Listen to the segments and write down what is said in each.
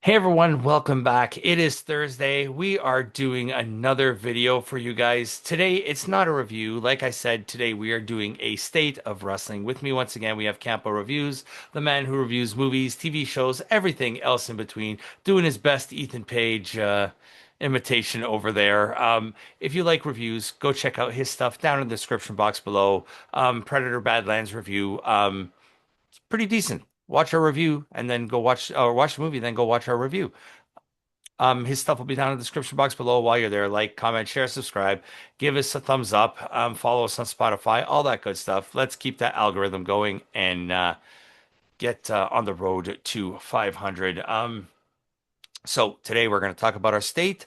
Hey everyone, welcome back. It is Thursday. We are doing another video for you guys. Today, it's not a review. Like I said, today we are doing a state of wrestling. With me once again, we have Campo.Reviews, the man who reviews movies, TV shows, everything else in between, doing his best Ethan Page imitation over there. If you like reviews, go check out his stuff down in the description box below. Predator Badlands review. It's pretty decent. Watch our review and then go watch or watch the movie, then go watch our review. His stuff will be down in the description box below while you're there. Like, comment, share, subscribe, give us a thumbs up, follow us on Spotify, all that good stuff. Let's keep that algorithm going and get on the road to 500. So today we're going to talk about our state.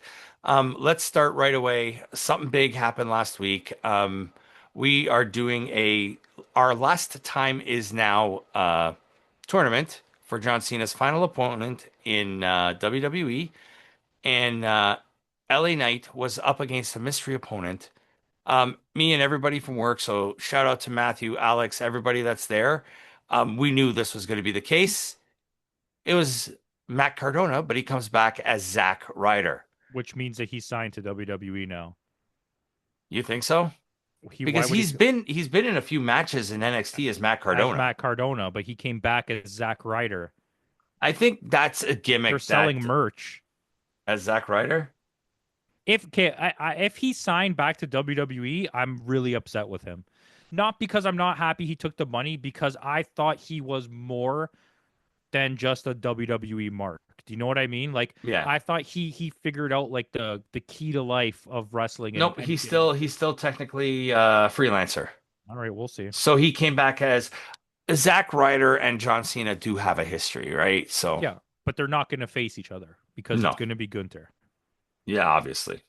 Let's start right away. Something big happened last week. We are doing our last time is now tournament for John Cena's final opponent in WWE, and LA Knight was up against a mystery opponent. Me and everybody from work, so shout out to Matthew, Alex, everybody that's there. We knew this was going to be the case. It was Matt Cardona, but he comes back as Zack Ryder. Which means that he's signed to WWE now. You think so? Why Because would he he's been in a few matches in NXT as Matt as Cardona. Matt Cardona, but he came back as Zack Ryder. I think that's a They're gimmick selling that merch. as Zack Ryder. If he signed back to WWE, I'm really upset with him. Not because I'm not happy he took the money, because I thought he was more than just a WWE mark. Do you know what I mean? Like Yeah. I thought he figured out like the key to life of wrestling Nope, and he's getting. still he's still technically freelancer. All right, we'll see. So he came back as Zack Ryder and John Cena do have a history, right? So Yeah, but they're not going to face each other because it's no. going to be Gunter. Yeah, obviously.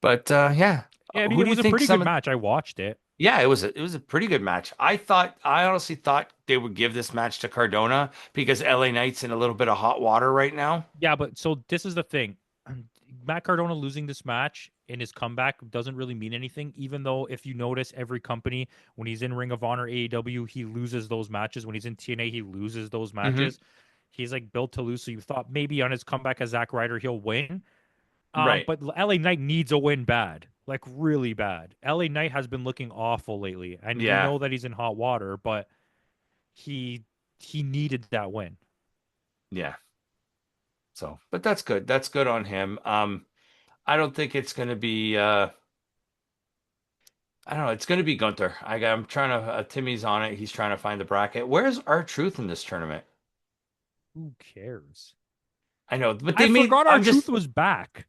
But yeah. Yeah, I mean, Who it do you was a think pretty good some match. I watched it. Yeah, it was a pretty good match. I honestly thought they would give this match to Cardona because LA Knight's in a little bit of hot water right now. Yeah, but so this is the thing. Matt Cardona losing this match in his comeback doesn't really mean anything, even though if you notice every company, when he's in Ring of Honor, AEW, he loses those matches. When he's in TNA, he loses those Hmm. matches. He's like built to lose. So you thought maybe on his comeback as Zack Ryder, he'll win. Right. But LA Knight needs a win bad, like really bad. LA Knight has been looking awful lately, and we Yeah. know that he's in hot water, but he he needed that win. Yeah. So, but that's good. That's good on him. I don't think it's going to be I don't know, it's going to be Gunther. I'm trying to Timmy's on it. He's trying to find the bracket. Where's our truth in this tournament? Who cares? I know, but I forgot our I'm truth just was back.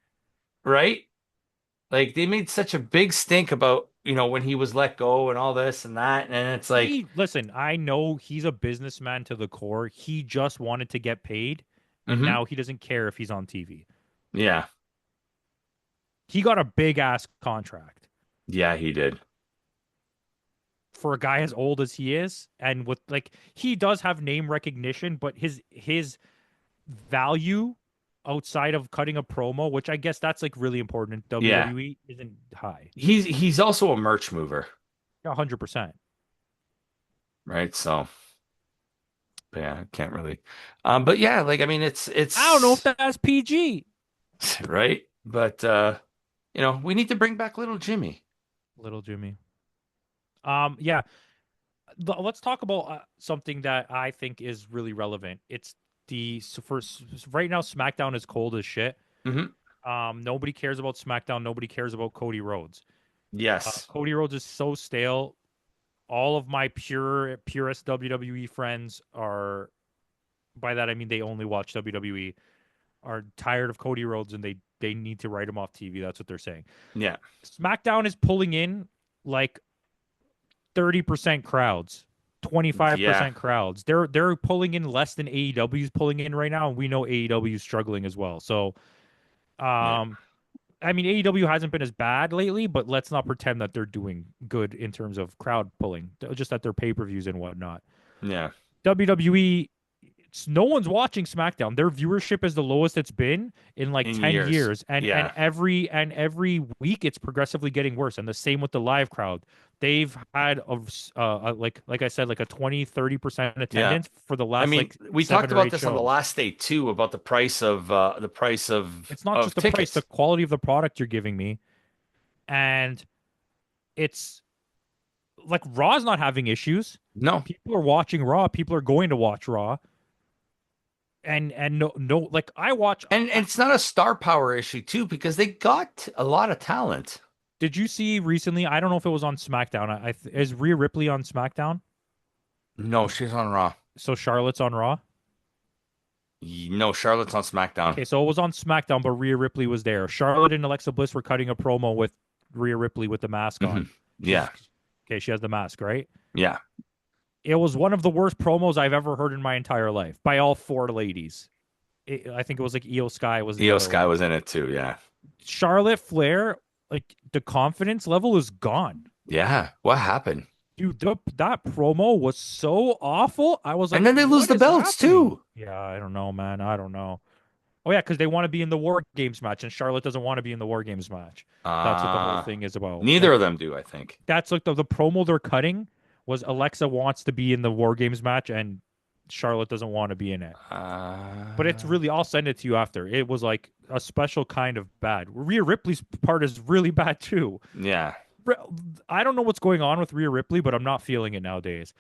right. Like they made such a big stink about, when he was let go and all this and that. And it's like, Listen, I know he's a businessman to the core. He just wanted to get paid, and hmm now he doesn't care if he's on TV. yeah, He got a big ass contract yeah, he did. for a guy as old as he is, and with like he does have name recognition, but his value outside of cutting a promo, which I guess that's like really important in Yeah. WWE, isn't high. He's also a merch mover, 100%. right? So, yeah, I can't really. But yeah, like I mean I don't know if it's that's PG. right. But we need to bring back little Jimmy. Little Jimmy. Yeah. Let's talk about something that I think is really relevant. It's the so for right now, SmackDown is cold as shit. Hmm. Nobody cares about SmackDown. Nobody cares about Cody Rhodes. Yes. Cody Rhodes is so stale. All of my purest WWE friends are, by that I mean they only watch WWE, are tired of Cody Rhodes and they need to write him off TV. That's what they're saying. Yeah. SmackDown is pulling in like 30% crowds, Yeah. 25% crowds. They're pulling in less than AEW is pulling in right now, and we know AEW is struggling as well. So, Yeah. um, I mean AEW hasn't been as bad lately, but let's not pretend that they're doing good in terms of crowd pulling, just at their pay-per-views and whatnot. Yeah. WWE, No one's watching SmackDown. Their viewership is the lowest it's been in like in 10 years. years. And Yeah. every week it's progressively getting worse. And the same with the live crowd. They've had like I said, like a 20-30% Yeah. attendance for the I last mean, like we talked seven or about eight this on the shows. last day too about the price It's not of just the price, the tickets. quality of the product you're giving me. And it's like Raw's not having issues. No. People are watching Raw. People are going to watch Raw. And no, like I watch. And it's not a star power issue too because they got a lot of talent. Did you see recently? I don't know if it was on SmackDown. Is Rhea Ripley on SmackDown? No, she's on Raw. So Charlotte's on Raw. No, Charlotte's on SmackDown. Okay, so it was on SmackDown, but Rhea Ripley was there. Charlotte and Alexa Bliss were cutting a promo with Rhea Ripley with the mask Hmm. on. Yeah. She's okay. She has the mask, right? Yeah. It was one of the worst promos I've ever heard in my entire life by all four ladies. I think it was like Io Sky was the Io other Sky one. was in it too. Yeah. Charlotte Flair, like the confidence level is gone. Yeah. What happened? Dude, that promo was so awful. I was And like, then they lose what the is belts happening? too. Yeah, I don't know, man. I don't know. Oh, yeah, because they want to be in the War Games match, and Charlotte doesn't want to be in the War Games match. That's what the whole Uh, thing is about. Neither Like, of them do, I think. that's like the promo they're cutting was Alexa wants to be in the War Games match, and Charlotte doesn't want to be in it. But it's Uh, really, I'll send it to you after. It was like a special kind of bad. Rhea Ripley's part is really bad too. yeah. I don't know what's going on with Rhea Ripley, but I'm not feeling it nowadays.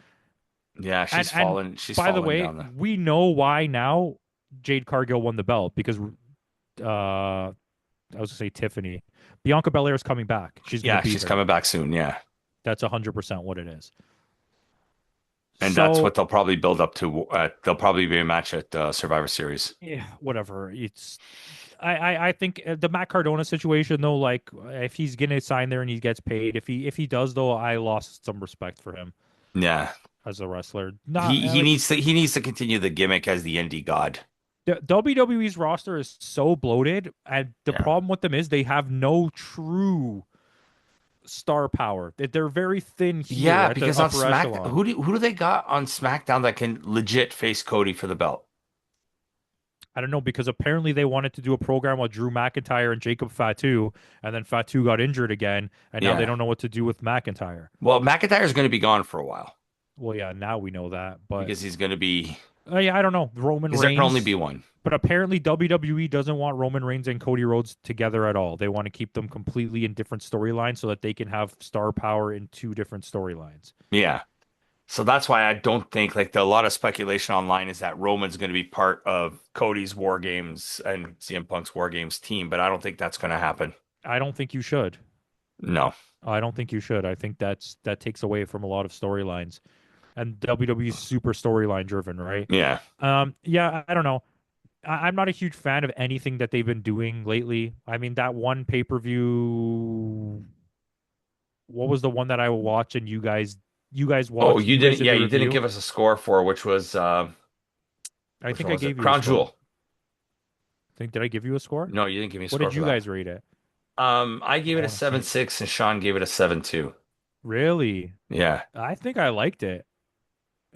Yeah, And she's by the fallen way, down the we know why now Jade Cargill won the belt because I was gonna say Tiffany. Bianca Belair is coming back. She's gonna Yeah, beat she's her. coming back soon, yeah. That's 100% what it is. And that's So what they'll probably build up to. They'll probably be a match at Survivor Series. yeah, whatever. It's I think the Matt Cardona situation though, like if he's gonna sign there and he gets paid, if he does though, I lost some respect for him Yeah. as a wrestler. Not He like needs to continue the gimmick as the indie god. the WWE's roster is so bloated, and the Yeah. problem with them is they have no true star power. They're very thin here Yeah, at the because on upper SmackDown, echelon. who do they got on SmackDown that can legit face Cody for the belt? I don't know because apparently they wanted to do a program with Drew McIntyre and Jacob Fatu, and then Fatu got injured again, and now they Yeah. don't know what to do with McIntyre. Well, McIntyre's going to be gone for a while Well, yeah, now we know that, but because he's going to be yeah, I don't know. Roman because there can only Reigns, be one. but apparently WWE doesn't want Roman Reigns and Cody Rhodes together at all. They want to keep them completely in different storylines so that they can have star power in two different storylines. Yeah. So that's why I don't think a lot of speculation online is that Roman's going to be part of Cody's War Games and CM Punk's War Games team, but I don't think that's going to happen. I don't think you should. No. I don't think you should. I think that takes away from a lot of storylines. And WWE's super storyline driven, right? Yeah. Yeah, I don't know. I'm not a huge fan of anything that they've been doing lately. I mean, that one pay-per-view, what was the one that I watched and you guys Oh, watched, you you guys didn't. did Yeah, the you didn't review? give us a score for which was I which think one I was it? gave you a Crown score. Jewel. Did I give you a score? No, you didn't give me a What score did for you that. guys rate it? I gave I it a want to see. 7.6 and Sean gave it a 7.2. Really? Yeah. I think I liked it.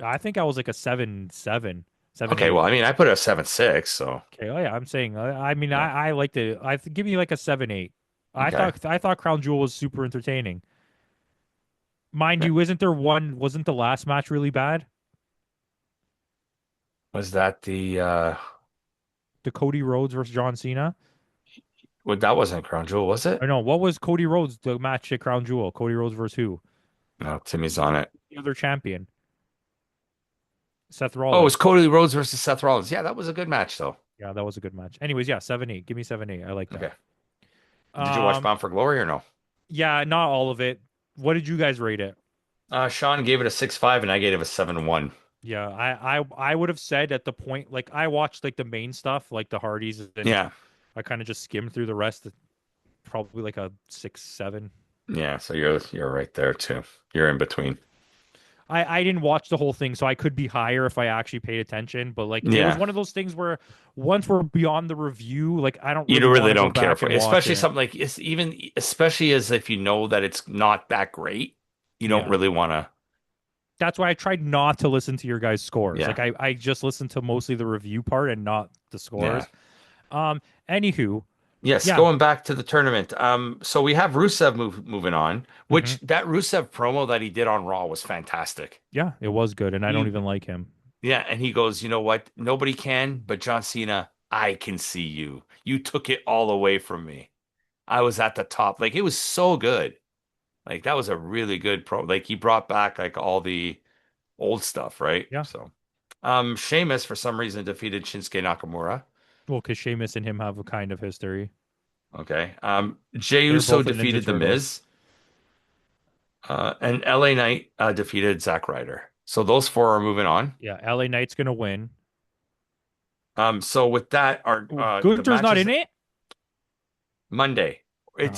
I think I was like a 7.7, seven Okay, eight. well, I mean, I put it a 7.6, so Okay, oh yeah, I'm saying. I mean, yeah. I liked it. Give me like a 7.8. I Okay. thought I thought Crown Jewel was super entertaining. Mind Yeah. you, isn't there one? Wasn't the last match really bad? Was that the The Cody Rhodes versus John Cena. well, that wasn't Crown Jewel, was it? Or no, what was Cody Rhodes the match at Crown Jewel? Cody Rhodes versus who? No, Timmy's on it. The other champion, Seth Oh, it was Rollins. Cody Rhodes versus Seth Rollins. Yeah, that was a good match though. Yeah, that was a good match. Anyways, yeah, 7.8. Give me 7.8. I like that. Okay. Did you watch Bound for Glory or no? Yeah, not all of it. What did you guys rate it? Sean gave it a 6.5 and I gave it a 7.1. Yeah, I would have said at the point like I watched like the main stuff like the Hardys and Yeah. I kind of just skimmed through the rest. Probably like a 6, 7. Yeah, so you're right there too. You're in between. I didn't watch the whole thing, so I could be higher if I actually paid attention. But like it was Yeah. one of those things where once we're beyond the review, like I don't You really want really to go don't care back for and it, watch especially it. something like it's even especially as if you know that it's not that great, you don't Yeah. really want to. That's why I tried not to listen to your guys' scores. Yeah. Like I just listened to mostly the review part and not the Yeah. scores. Anywho, Yes, yeah. going back to the tournament. So we have Rusev moving on, hmm which that Rusev promo that he did on Raw was fantastic. Yeah, it was good, and I don't He even like him. Yeah, and he goes, you know what? Nobody can, but John Cena, I can see you. You took it all away from me. I was at the top. Like it was so good. Like that was a really good pro. Like he brought back like all the old stuff, right? Yeah. So, Sheamus for some reason defeated Shinsuke Nakamura. Well, because Sheamus and him have a kind of history. Okay. Jey They're Uso both the Ninja defeated The Turtles. Miz, and LA Knight defeated Zack Ryder. So those four are moving on. Yeah, LA Knight's gonna win. So with that, our Oh, the Gunther's not matches in it. Monday. Oh,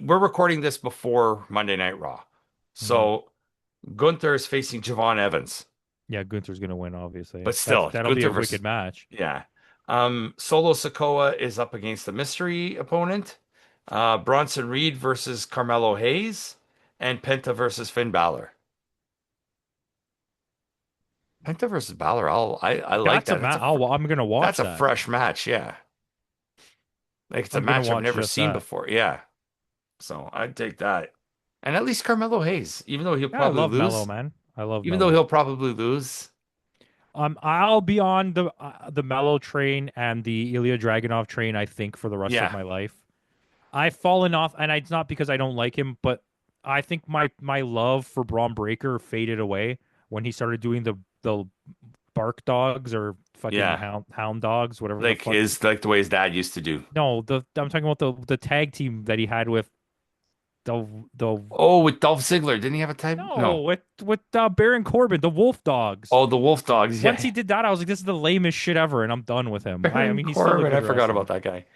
We're recording this before Monday Night Raw. mhm. So Gunther is facing Javon Evans, Yeah, Gunther's gonna win. Obviously, but still that'll be Gunther a versus wicked match. yeah. Solo Sikoa is up against the mystery opponent. Bronson Reed versus Carmelo Hayes, and Penta versus Finn Balor. Penta versus Balor. I like That's a that. match. I'm gonna That's watch a that. fresh match. Yeah, like it's a I'm gonna match I've watch never just seen that. before. Yeah, so I'd take that. And at least Carmelo Hayes, Yeah, I love Mello, man. I love even though Mello. he'll probably lose. I'll be on the Mello train and the Ilya Dragunov train, I think, for the rest of Yeah, my life. I've fallen off, and it's not because I don't like him, but I think my love for Braun Breaker faded away when he started doing the bark dogs or fucking yeah. hound dogs, whatever the Like fuck. his like the way his dad used to do. No, the I'm talking about the tag team that he had with the the Oh, with Dolph Ziggler, didn't he have a type? no No. with Baron Corbin, the Wolf Dogs. Oh, the Wolf Dogs. Once Yeah. he did that, I was like, this is the lamest shit ever, and I'm done with him. I Baron mean, he's still a Corbin. I good forgot about wrestler. that guy.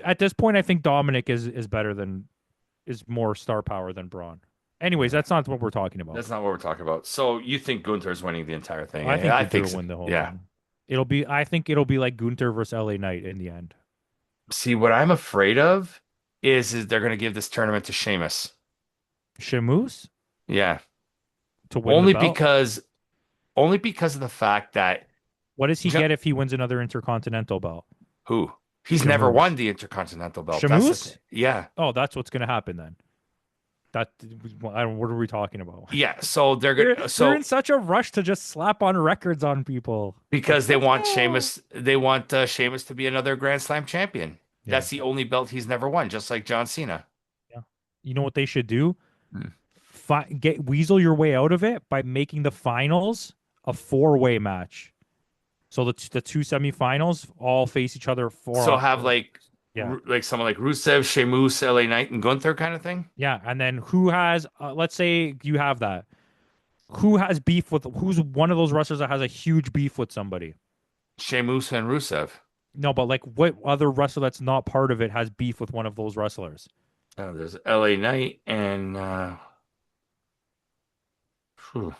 At this point, I think Dominic is better than is more star power than Braun. Anyways, that's not what we're talking about. That's not what we're talking about. So you think Gunther's winning the entire thing? I Eh? think I Gunther think will so. win the whole Yeah. thing. I think it'll be like Gunther versus LA Knight in the end. See, what I'm afraid of is they're going to give this tournament to Sheamus. Sheamus Yeah. to win the Only belt. because only because of the fact that What does he Ju- get if he wins another Intercontinental belt? who? He's never Sheamus. won the Intercontinental belt. That's the thing. Sheamus? Yeah. Oh, that's what's going to happen then. That I don't. What are we talking about? Yeah. So they're They're gonna they're in such a rush to just slap on records on people. Like, because they want oh, Sheamus to be another Grand Slam champion. yeah, That's the only belt he's never won, just like John Cena. yeah. You know what they should do? Hmm. Get weasel your way out of it by making the finals a four-way match. So the two semifinals all face each other So have yeah. like someone like Rusev, Sheamus, LA Knight, and Gunther kind of thing. Yeah, and then who has let's say you have that. Who has beef with who's one of those wrestlers that has a huge beef with somebody? Sheamus and Rusev. No, but like what other wrestler that's not part of it has beef with one of those wrestlers? There's LA Knight and phew.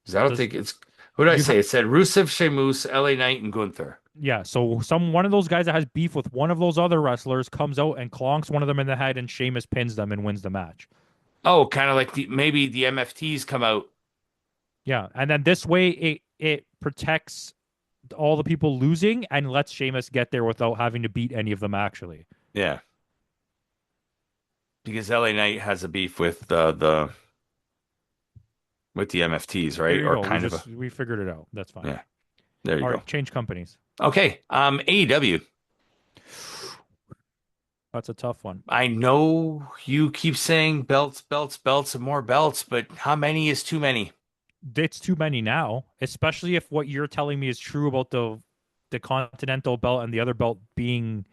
'Cause I don't Does think it's who did I you say? ha- It said Rusev, Sheamus, LA Knight, and Gunther. yeah, so one of those guys that has beef with one of those other wrestlers comes out and clonks one of them in the head and Sheamus pins them and wins the match. Oh, kind of like maybe the MFTs come out. Yeah, and then this way it protects all the people losing and lets Sheamus get there without having to beat any of them actually. Yeah, because LA Knight has a beef with the MFTs, There right? you Or go. kind of a We figured it out. That's fine. yeah. There you All go. right, change companies. Okay. AEW. That's a tough one. I know you keep saying belts, belts, belts, and more belts, but how many is too many? It's too many now, especially if what you're telling me is true about the Continental belt and the other belt being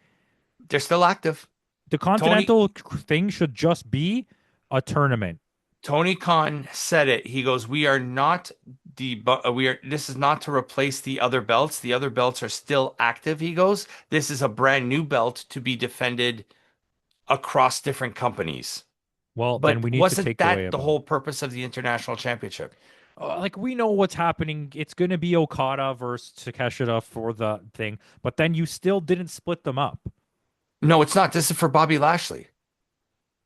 They're still active. the Tony Continental thing should just be a tournament. Tony Khan said it. He goes, "We are not we are this is not to replace the other belts. The other belts are still active." He goes, "This is a brand new belt to be defended across different companies." Well, then But we need to wasn't take away that a the belt. whole purpose of the International Championship? Like we know what's happening. It's going to be Okada versus Takeshita for the thing, but then you still didn't split them up. No, it's not. This is for Bobby Lashley.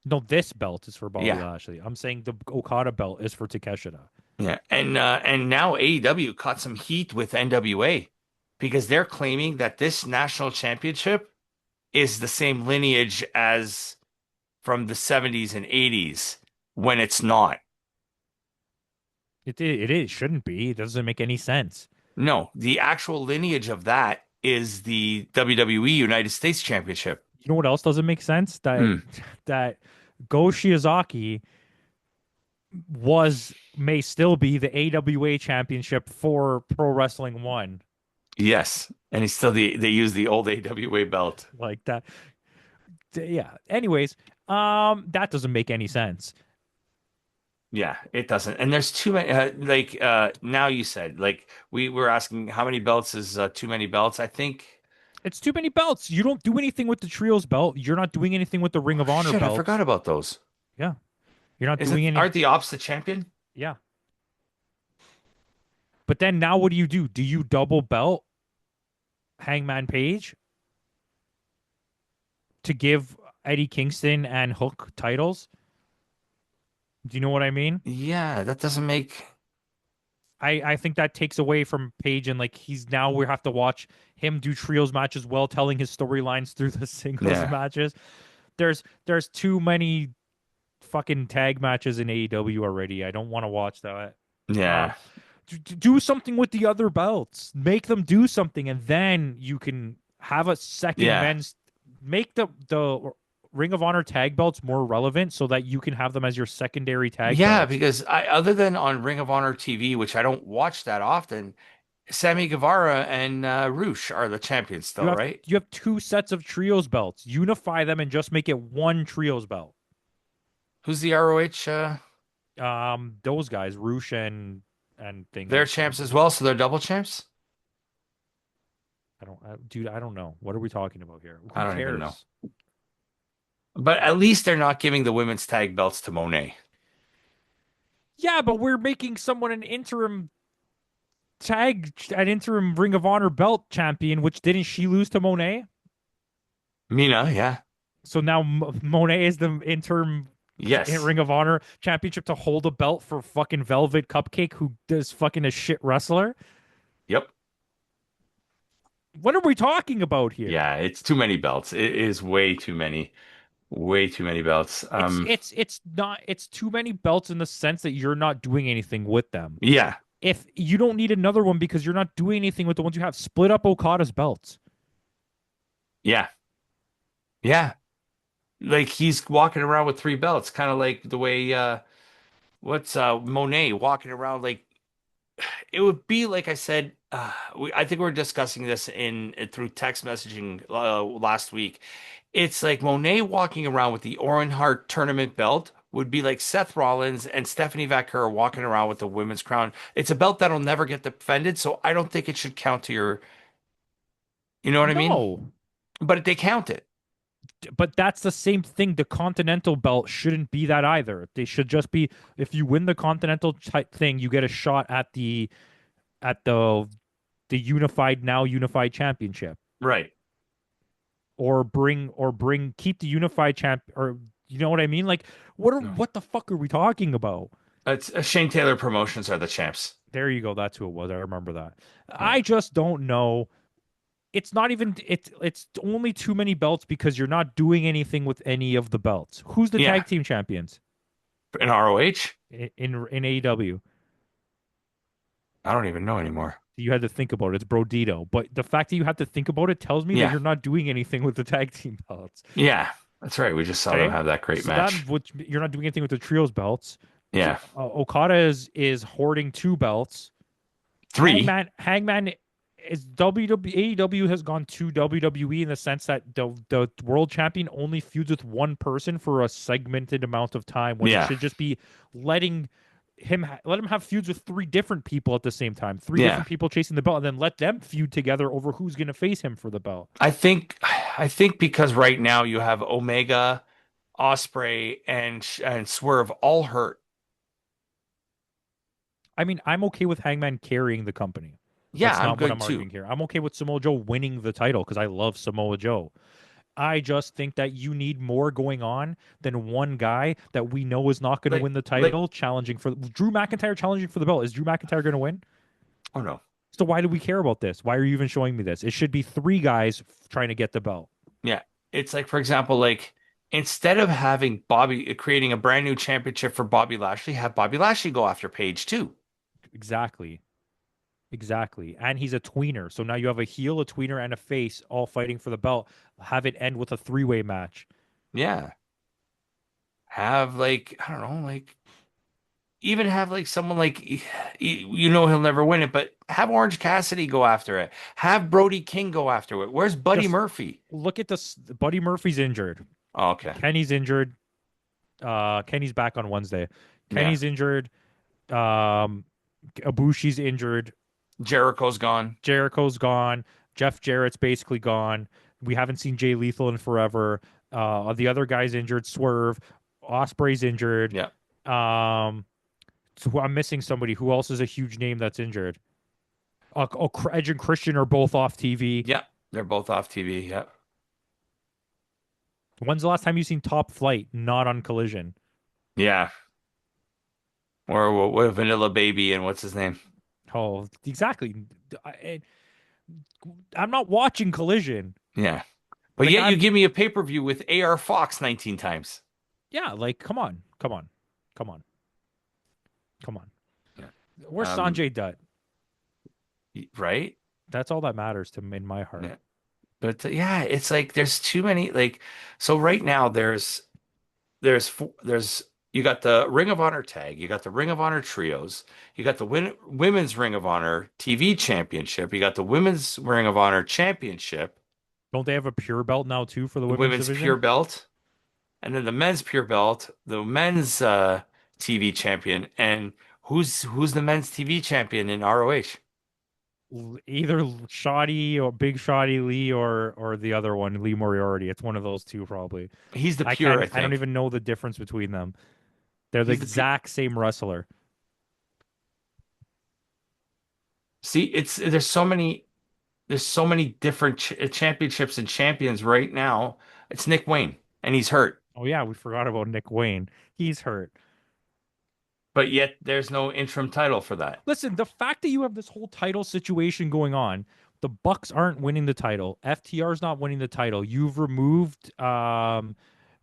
No, this belt is for Bobby Yeah. Lashley. I'm saying the Okada belt is for Takeshita. Yeah. And now AEW caught some heat with NWA because they're claiming that this national championship is the same lineage as from the 70s and 80s when it's not. It is shouldn't be. It doesn't make any sense. No, the actual lineage of that is the WWE United States Championship. You know what else doesn't make sense? That Mm, that Go Shiozaki was may still be the AWA championship for Pro Wrestling One. yes. And he's still they use the old AWA belt. Like that. Yeah. Anyways, that doesn't make any sense. Yeah, it doesn't. And there's too many now you said like we were asking how many belts is too many belts. I think It's too many belts. You don't do anything with the trios belt. You're not doing anything with the Ring oh of Honor shit, I forgot belts. about those. Yeah. You're not doing Isn't any. aren't the ops the champion? Yeah. But then now what do? Do you double belt Hangman Page to give Eddie Kingston and Hook titles? Do you know what I mean? Yeah, that doesn't make I think that takes away from Page, and like he's now we have to watch him do trios matches while telling his storylines through the singles yeah. matches. There's too many fucking tag matches in AEW already. I don't want to watch that. Uh Yeah. do something with the other belts. Make them do something, and then you can have a second Yeah. men's. Make the Ring of Honor tag belts more relevant so that you can have them as your secondary tag Yeah, belts. because other than on Ring of Honor TV, which I don't watch that often, Sammy Guevara and Roosh are the champions You still, have right? you have two sets of trios belts. Unify them and just make it one trios belt. Who's the ROH? Those guys, Roosh and They're thingy. champs as well, so they're double champs? Dude, I don't know. What are we talking about here? I Who don't even know. cares? But at least they're not giving the women's tag belts to Monet. Yeah, but we're making someone an interim Ring of Honor belt champion, which didn't she lose to Monet? Mina, yeah. So now Monet is the interim Yes. Ring of Honor championship to hold a belt for fucking Velvet Cupcake, who does fucking a shit wrestler. Yep. What are we talking about here? Yeah, it's too many belts. It is way too many. Way too many belts. It's too many belts in the sense that you're not doing anything with them. Yeah. If you don't need another one because you're not doing anything with the ones you have, split up Okada's belts. Yeah. Yeah. Like he's walking around with three belts, kind of like the way what's Monet walking around like it would be like I said I think we were discussing this in through text messaging last week. It's like Monet walking around with the Orin Hart tournament belt would be like Seth Rollins and Stephanie Vaquer walking around with the women's crown. It's a belt that'll never get defended, so I don't think it should count to your, you know what I mean? No, But they count it. but that's the same thing. The Continental belt shouldn't be that either. They should just be if you win the Continental type thing, you get a shot at the unified championship, Right. or keep the unified champ, or you know what I mean? Like No. what the fuck are we talking about? It's Shane Taylor Promotions are the champs. There you go. That's who it was. I remember that. Yeah. I just don't know. It's not even it's only too many belts because you're not doing anything with any of the belts. Who's the Yeah. tag team champions In ROH, in AEW? I don't even know anymore. You had to think about it. It's Brodito. But the fact that you have to think about it tells me that Yeah. you're not doing anything with the tag team belts. Yeah. That's right. We just saw them Okay. have that great So that match. which you're not doing anything with the trios belts. Yeah. Okada is hoarding two belts. Three. Hangman is AEW has gone to WWE in the sense that the world champion only feuds with one person for a segmented amount of time when it Yeah. should just be letting let him have feuds with three different people at the same time, three Yeah. different people chasing the belt, and then let them feud together over who's going to face him for the belt. I think because right now you have Omega, Osprey, and Swerve all hurt. I mean, I'm okay with Hangman carrying the company. Yeah, That's I'm not what good I'm too. arguing here. I'm okay with Samoa Joe winning the title because I love Samoa Joe. I just think that you need more going on than one guy that we know is not going to Like win the like title challenging for Drew McIntyre challenging for the belt. Is Drew McIntyre going to win? oh no. So why do we care about this? Why are you even showing me this? It should be three guys trying to get the belt. Yeah. It's like, for example, like instead of having Bobby creating a brand new championship for Bobby Lashley, have Bobby Lashley go after Paige too. Exactly. Exactly. And he's a tweener. So now you have a heel, a tweener, and a face all fighting for the belt. Have it end with a three-way match. Yeah. Have like, I don't know, like even have like someone like you know he'll never win it, but have Orange Cassidy go after it. Have Brody King go after it. Where's Buddy Just Murphy? look at this. Buddy Murphy's injured. Oh, okay. Kenny's injured. Kenny's back on Wednesday. Yeah. Kenny's injured. Um, Ibushi's injured. Jericho's gone. Jericho's gone. Jeff Jarrett's basically gone. We haven't seen Jay Lethal in forever. The other guy's injured. Swerve. Osprey's injured. Yeah. Um, so I'm missing somebody. Who else is a huge name that's injured? Edge and Christian are both off TV. Yeah. They're both off TV. Yeah. When's the last time you seen Top Flight not on Collision? Yeah. Or what Vanilla Baby and what's his name? Oh, exactly. I, I'm not watching Collision. Yeah. But Like yet you I'm, give me a pay-per-view with AR Fox 19 times. yeah. Like come on, come on, come on, come on. Yeah. Where's Um, Sanjay Dutt? right? That's all that matters to me in my heart. Yeah. But yeah, it's like there's too many like so right now there's you got the Ring of Honor tag, you got the Ring of Honor trios, you got the women's Ring of Honor TV championship, you got the women's Ring of Honor championship, Don't they have a pure belt now too for the the women's women's pure division? belt, and then the men's pure belt, the men's TV champion, and who's the men's TV champion in ROH? Either Shoddy or Big Shoddy Lee or the other one, Lee Moriarty. It's one of those two probably. He's the I pure, can't. I I don't think. even know the difference between them. They're the He's the pure. exact same wrestler. See, it's there's so many different championships and champions right now. It's Nick Wayne, and he's hurt, Oh yeah, we forgot about Nick Wayne. He's hurt. but yet there's no interim title for that. Listen, the fact that you have this whole title situation going on, the Bucks aren't winning the title. FTR's not winning the title. You've removed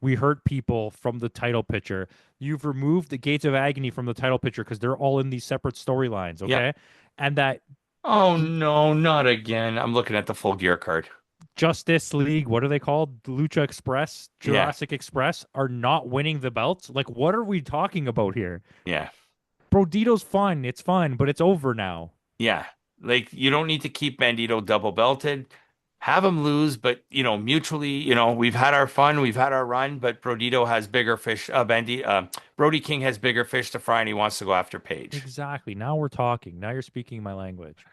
We Hurt People from the title picture. You've removed the Gates of Agony from the title picture because they're all in these separate storylines, Yep. okay? And that Oh no, not again. I'm looking at the full gear card. Justice League, what are they called? Lucha Express, Yeah, Jurassic Express are not winning the belts. Like, what are we talking about here? yeah, Brodito's fun. It's fun, but it's over now. yeah. Like you don't need to keep Bandito double belted. Have him lose, but mutually, we've had our fun, we've had our run, but Brodito has bigger fish. Brody King has bigger fish to fry, and he wants to go after Paige. Exactly. Now we're talking. Now you're speaking my language.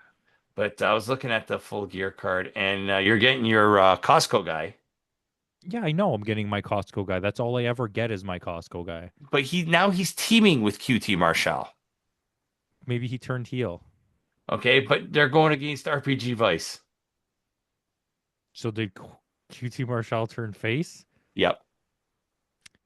But I was looking at the full gear card, and you're getting your Costco guy, Yeah, I know I'm getting my Costco guy. That's all I ever get is my Costco guy. but he's teaming with QT Marshall. Maybe he turned heel. Okay, but they're going against RPG Vice. So did QT Marshall turn face? Yep.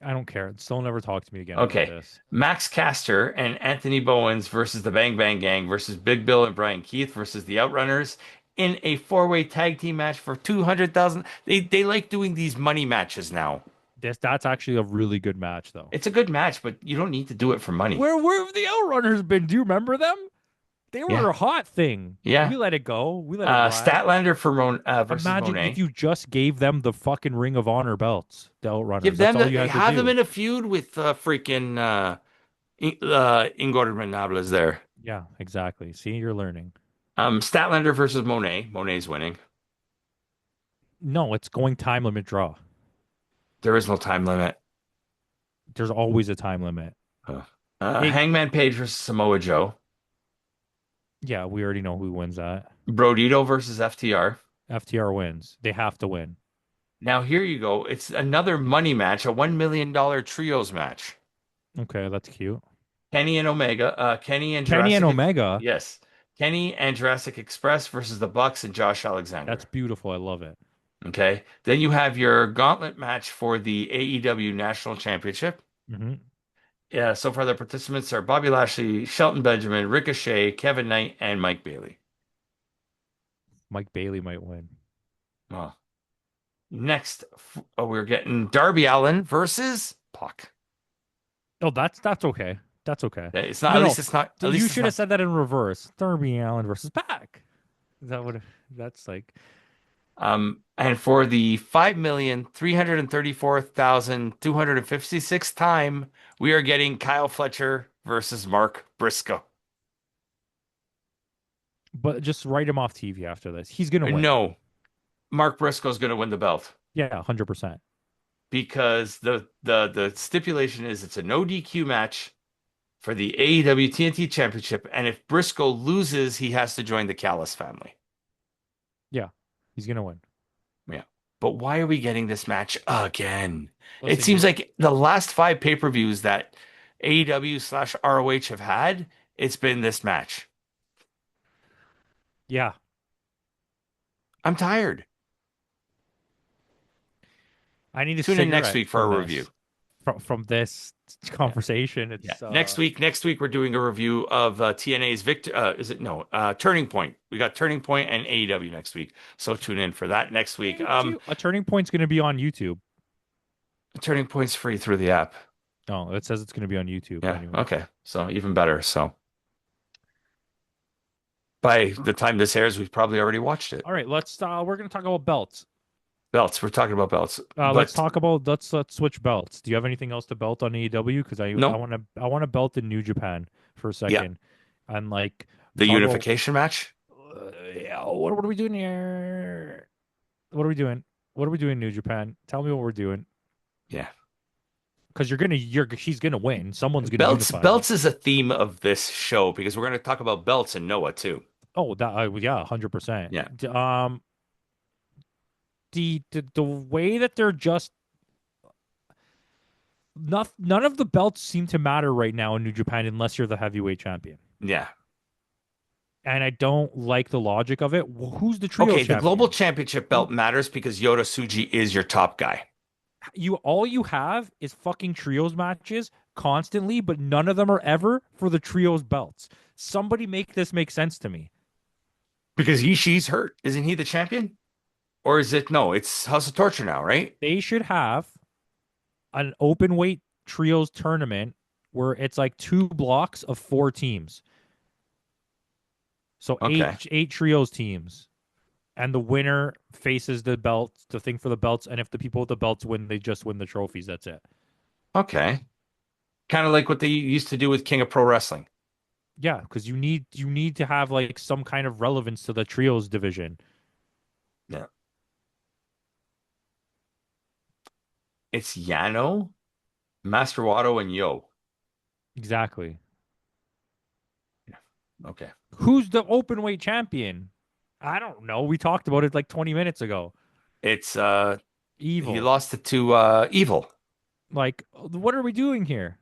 I don't care. Still never talk to me again about Okay. this. Max Caster and Anthony Bowens versus the Bang Bang Gang versus Big Bill and Brian Keith versus the Outrunners in a four-way tag team match for 200,000. They like doing these money matches now. That's actually a really good match though. It's a good match, but you don't need to do it for money. Where have the Outrunners been? Do you remember them? They were Yeah. a hot thing. Yeah. We let it go. We let it ride. Statlander for versus Imagine if Monet. you just gave them the fucking Ring of Honor belts, the Give Outrunners. That's them all you had to have them do. in a feud with freaking Ingrid Manables there. Yeah, exactly. See, you're learning. Statlander versus Monet. Monet's winning. No, it's going time limit draw. There is no time limit. There's always a time limit. Huh. It, Hangman Page versus Samoa Joe. yeah, we already know who wins that. Brodito versus FTR. FTR wins. They have to win. Now here you go. It's another money match, a $1 million trios match. Okay, that's cute. Kenny and Omega. Kenny and Kenny and Jurassic. Omega. Yes. Kenny and Jurassic Express versus the Bucks and Josh Alexander. That's beautiful. I love it. Okay. Then you have your gauntlet match for the AEW National Championship. Hmm. Yeah, so far the participants are Bobby Lashley, Shelton Benjamin, Ricochet, Kevin Knight, and Mike Bailey. Mike Bailey might win. Well, next, we're getting Darby Allin versus Pac. Oh, that's okay. That's okay. It's not, No, at no. least it's not, at You least it's should have not. said that in reverse. Darby Allin versus Pac. That would. That's like. And for the 5,334,256 time, we are getting Kyle Fletcher versus Mark Briscoe. But just write him off TV after this. He's gonna win. No, Mark Briscoe's going to win the belt Yeah, 100%. because the stipulation is it's a no DQ match for the AEW TNT Championship, and if Briscoe loses, he has to join the Callis family. Yeah, he's gonna win. Yeah. But why are we getting this match again? It Listen, seems you're. like the last five pay-per-views that AEW/ROH have had, it's been this match. Yeah, I'm tired. I need a Tune in next cigarette week for from a review. this. From this Yeah. conversation, Yeah. it's Next week we're doing a review of TNA's Victor is it no Turning Point. We got Turning Point and AEW next week. So tune in for that next week. Thank you. A turning point's gonna be on YouTube. Turning Point's free through the app. Oh, it says it's gonna be on YouTube Yeah, anyway. okay. So even better. So by the time this airs, we've probably already watched it. All right, let's. We're gonna talk about belts. Belts. We're talking about belts. Let's But talk about let's switch belts. Do you have anything else to belt on AEW? Because no, I want to belt in New Japan for a yeah. second, and like The talk about unification match? yeah, what are we doing here? What are we doing? What are we doing in New Japan? Tell me what we're doing. Yeah. Because she's gonna win. Someone's gonna Belts unify them. belts is a theme of this show because we're going to talk about belts in Noah too. Oh, that yeah, 100%. Yeah. The way that they're just none of the belts seem to matter right now in New Japan unless you're the heavyweight champion. Yeah. And I don't like the logic of it. Who's the trios Okay, the global champion? championship belt matters because Yota Tsuji is your top guy. You all you have is fucking trios matches constantly, but none of them are ever for the trios belts. Somebody make this make sense to me. Because Ishii's hurt. Isn't he the champion? Or is it no, it's House of Torture now, right? They should have an open weight trios tournament where it's like two blocks of four teams. So Okay. eight trios teams. And the winner faces the belts, the thing for the belts, and if the people with the belts win, they just win the trophies. That's it. Okay. Kind of like what they used to do with King of Pro Wrestling. Yeah, because you need to have like some kind of relevance to the trios division. Yeah. It's Yano, Master Wato, and Yo. Exactly. Yeah. Okay. Who's the open weight champion? I don't know. We talked about it like 20 minutes ago. It's he Evil. lost it to Evil. Like, what are we doing here?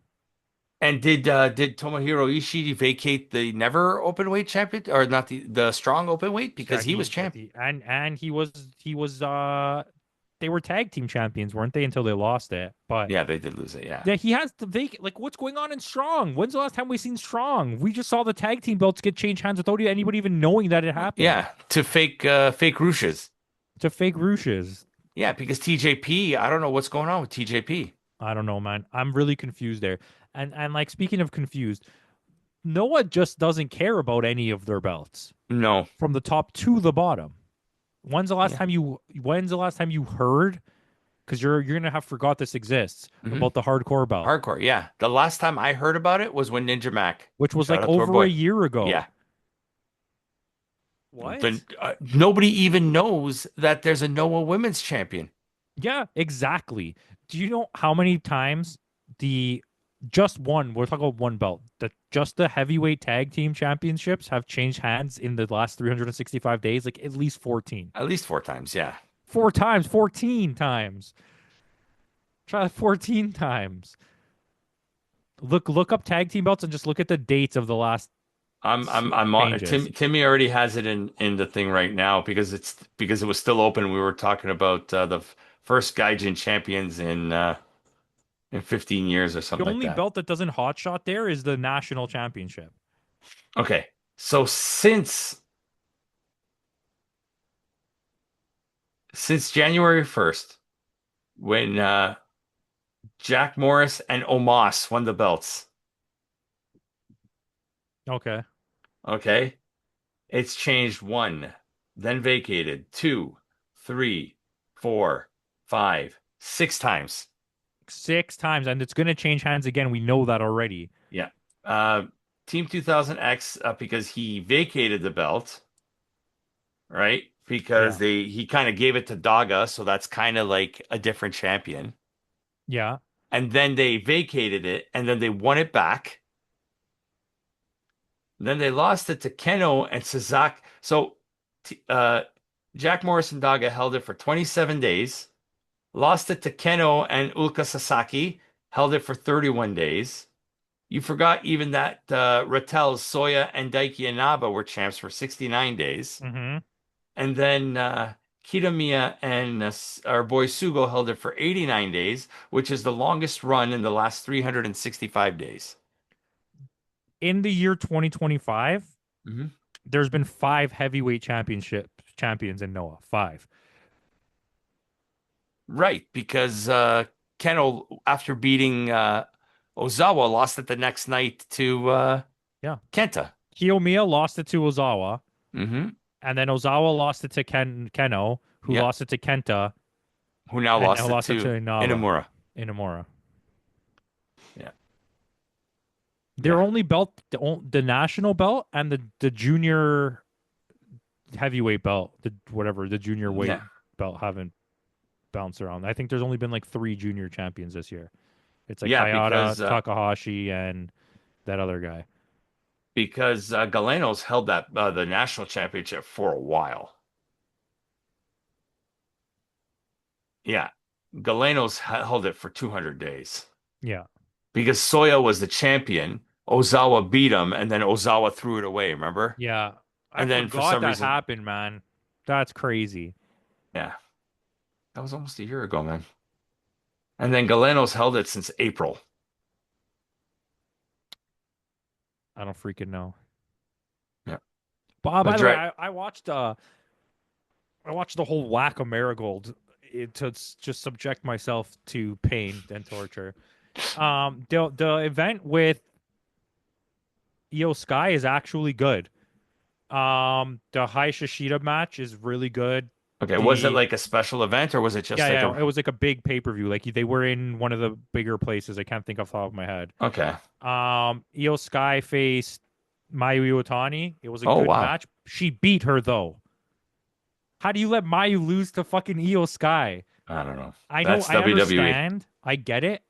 And did Tomohiro Ishii vacate the never open weight champion or not the strong open weight Yeah, because he was champ? and he was they were tag team champions, weren't they, until they lost it? But Yeah, they did lose it. Yeah. yeah, he has the vacant. Like, what's going on in Strong? When's the last time we seen Strong? We just saw the tag team belts get changed hands without anybody even knowing that it happened. Yeah, to fake Ruches. To fake Ruches. Yeah, because TJP, I don't know what's going on with TJP. I don't know, man. I'm really confused there. And like speaking of confused, Noah just doesn't care about any of their belts No. from the top to the bottom. Yeah. When's the last time you heard? Because you're gonna have forgot this exists Hmm. about the hardcore belt, Hardcore. Yeah. The last time I heard about it was when Ninja Mac. which was Shout like out to our over a boy. year ago. Yeah. What? The, nobody even knows that there's a Noah Women's Champion. Yeah, exactly. Do you know how many times the just one, we're talking about one belt, that just the heavyweight tag team championships have changed hands in the last 365 days? Like at least 14. At least four times. Yeah. Four times, 14 times. Try 14 times. Look up tag team belts and just look at the dates of the last I'm on changes. Timmy already has it in the thing right now because it was still open. We were talking about the first Gaijin champions in 15 years or The something like only that. belt that doesn't hotshot there is the national championship. Okay. So since January 1st, when Jack Morris and Omos won the belts, Okay. okay? It's changed one, then vacated two, three, four, five, six times. 6 times, and it's gonna change hands again. We know that already. Yeah. Uh, Team 2000X, because he vacated the belt, right? Because Yeah. he kind of gave it to Daga, so that's kind of like a different champion. Yeah. And then they vacated it, and then they won it back. Then they lost it to Keno and Sasaki. So Jack Morris and Daga held it for 27 days, lost it to Keno and Ulka Sasaki, held it for 31 days. You forgot even that Rattel, Soya, and Daiki Inaba were champs for 69 days. Mm-hmm. And then Kitamiya and our boy Sugo held it for 89 days, which is the longest run in the last 365 days. In the year 2025, Hmm. there's been 5 heavyweight champions in Noah. Five. Right, because Keno, after beating Ozawa, lost it the next night to Yeah. Kenta. Kiyomiya lost it to Ozawa, Hmm. and then Ozawa lost it to Keno, who Yeah, lost it to Kenta, who now and now lost it lost it to to Inaba, Inamura. Inamura. Yeah, Their yeah, only belt, the national belt and the junior heavyweight belt, the junior weight yeah, belt haven't bounced around. I think there's only been like 3 junior champions this year. It's like yeah, Hayata, Takahashi, and that other guy. because Galeno's held that the national championship for a while. Yeah, Galeno's held it for 200 days Yeah. because Soya was the champion. Ozawa beat him, and then Ozawa threw it away. Remember? Yeah. I And then for forgot some that reason, happened, man. That's crazy. yeah, that was almost a year ago, man. And then Galeno's held it since April. I don't freaking know. Yeah, But but by the way, Dre, I watched the whole whack of Marigold to just subject myself to pain and torture. The event with Io Sky is actually good. The Hai Shishida match is really good. okay, was it The like a special event or was it just Yeah, like yeah, a? it was like a big pay-per-view. Like they were in one of the bigger places. I can't think off the top of my head. Okay. Io Sky faced Mayu Iwatani. It was a Oh good wow. match. She beat her though. How do you let Mayu lose to fucking Io Sky? I don't know. I know, That's I WWE. understand. I get it.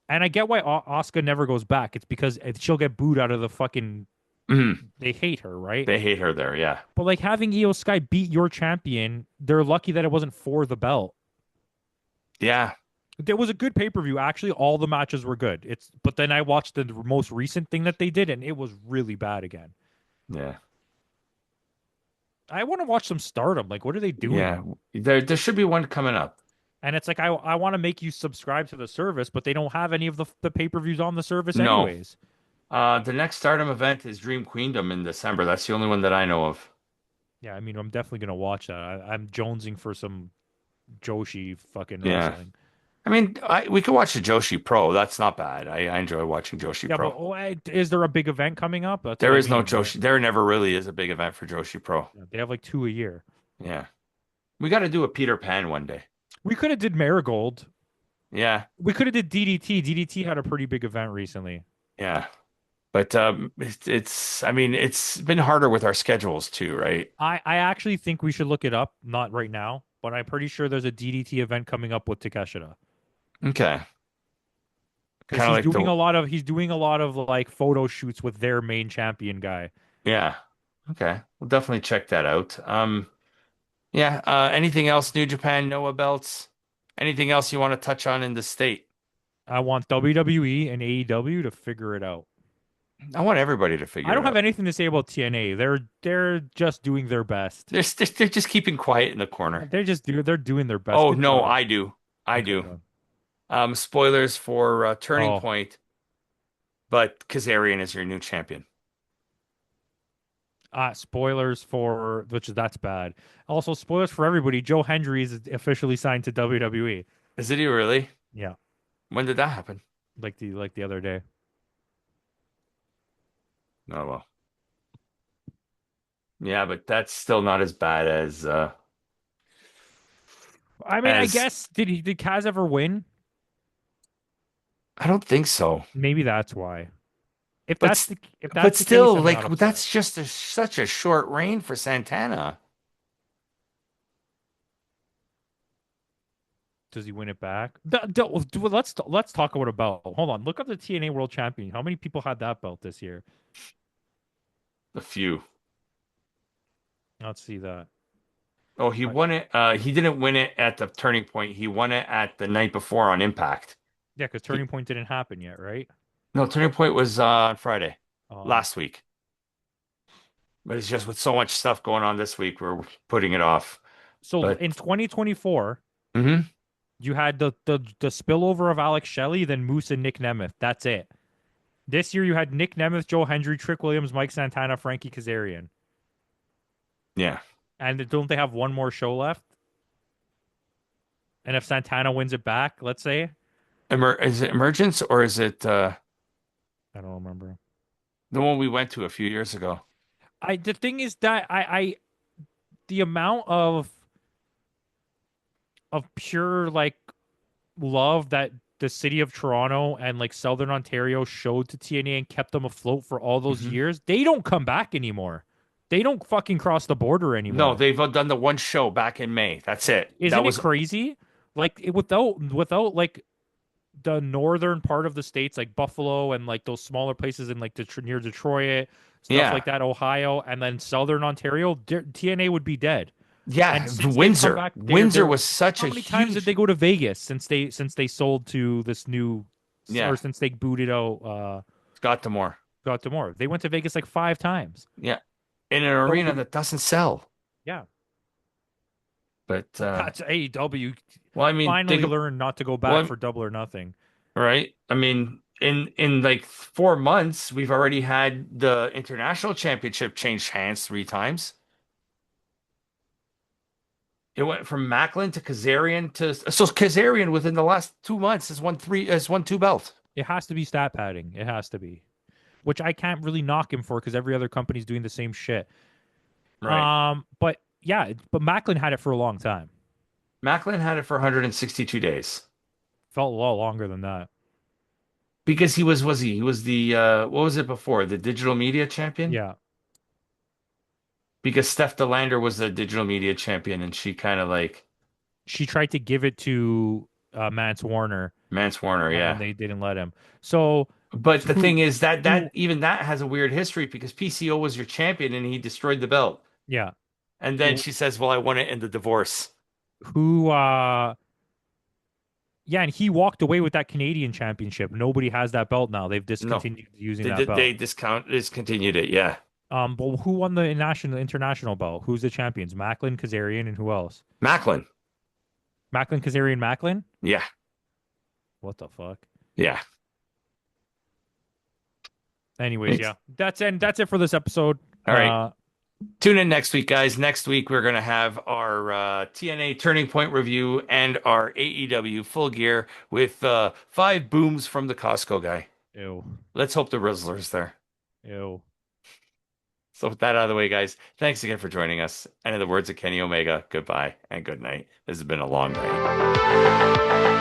And I get why Asuka never goes back. It's because she'll get booed out of the fucking. Mhm. They hate her, right? They hate her there. Yeah. But like having Io Sky beat your champion, they're lucky that it wasn't for the belt. Yeah. There was a good pay-per-view. Actually, all the matches were good. But then I watched the most recent thing that they did, and it was really bad again. Yeah. I want to watch some Stardom. Like, what are they Yeah. doing? There should be one coming up. And it's like I want to make you subscribe to the service, but they don't have any of the pay-per-views on the service No. anyways. The next Stardom event is Dream Queendom in December. That's the only one that I know of. Yeah, I mean, I'm definitely gonna watch that. I'm jonesing for some Joshi fucking Yeah. wrestling. I mean, we could watch the Joshi Pro. That's not bad. I enjoy watching Joshi Yeah, but Pro. is there a big event coming up? That's what There I is no mean, right? Joshi. There never really is a big event for Joshi Pro. Yeah, they have like 2 a year. Yeah. We got to do a Peter Pan one day. We could have did Marigold. Yeah. We could have did DDT. DDT had a pretty big event recently. Yeah. But I mean, it's been harder with our schedules too, right? I actually think we should look it up. Not right now, but I'm pretty sure there's a DDT event coming up with Takeshita Okay. because Kind of he's like doing the, a lot of like photo shoots with their main champion guy. yeah. Okay. We'll definitely check that out. Yeah. Anything else, New Japan, Noah belts? Anything else you want to touch on in the state? I want WWE and AEW to figure it out. I want everybody to I figure don't it have out. anything to say about TNA. They're just doing their best. They're just keeping quiet in the corner. They're doing their best. Oh Good no, job. I do. I Okay, do. go on. Spoilers for Turning Oh, Point, but Kazarian is your new champion. spoilers for which that's bad. Also, spoilers for everybody. Joe Hendry is officially signed to WWE. Is it really? Yeah, When did that happen? like the other day. Oh well. Yeah, but that's still not as bad I mean, I as guess did Kaz ever win? I don't think so. Maybe that's why. But s- If but that's the case, still, I'm like not upset. that's just such a short reign for Santana. Does he win it back? Let's talk about a belt. Hold on, look up the TNA World Champion. How many people had that belt this year? A few. Let's see that. Oh, he I, won it. He didn't win it at the Turning Point. He won it at the night before on Impact. yeah, because He Turning Point didn't happen yet, right? No, Turning Point was on Friday Uh, last week. But it's just with so much stuff going on this week, we're putting it off. so But in 2024, mhm. you had the spillover of Alex Shelley, then Moose and Nick Nemeth. That's it. This year you had Nick Nemeth, Joe Hendry, Trick Williams, Mike Santana, Frankie Kazarian. Yeah. And don't they have one more show left? And if Santana wins it back, let's say, Is it Emergence or is it I don't remember. the one we went to a few years ago? I the thing is that I the amount of pure like love that the city of Toronto and like Southern Ontario showed to TNA and kept them afloat for all those Hmm. years, they don't come back anymore. They don't fucking cross the border No, anymore. they've done the one show back in May. That's it. That Isn't it was crazy? Like without like the northern part of the states, like Buffalo and like those smaller places in like near Detroit, stuff yeah. like that, Ohio, and then Southern Ontario, TNA would be dead. And Yeah, since they've come Windsor. back, Windsor they're was such how a many times did huge they go to Vegas since they sold to this new or yeah, since they booted out Scott Demore. got Demore? They went to Vegas like 5 times. Yeah. In an arena Nobody. that doesn't sell. Yeah, But that's AEW well, I mean, finally learned not to go back well, for Double or Nothing. right? I mean, in like 4 months, we've already had the international championship change hands 3 times. It went from Macklin to Kazarian to so Kazarian within the last 2 months has won two belts. It has to be stat padding. It has to be, which I can't really knock him for because every other company's doing the same shit. Right. But yeah, but Macklin had it for a long time. Macklin had it for 162 days Felt a lot longer than that. because he was the what was it before? The digital media champion? Yeah, Because Steph DeLander was the digital media champion and she kind of like she tried to give it to Mance Warner, Mance Warner, and yeah. they didn't let him. So, But so the thing is that who, even that has a weird history because PCO was your champion and he destroyed the belt. yeah, And then she says, "Well, I won it in the divorce." who, yeah, and he walked away with that Canadian championship. Nobody has that belt now. They've No, discontinued using that belt. they discontinued it. Yeah, But who won the international belt? Who's the champions? Macklin, Kazarian, and who else? Macklin. Macklin, Kazarian, Macklin. Yeah, What the fuck? yeah. Anyways, yeah, that's it for this episode. All right. Tune in next week, guys. Next week we're gonna have our TNA Turning Point review and our AEW Full Gear with 5 booms from the Costco guy. Ew, Let's hope the Rizzler's there. ew. So with that out of the way, guys, thanks again for joining us. And in the words of Kenny Omega, goodbye and good night. This has been a long night.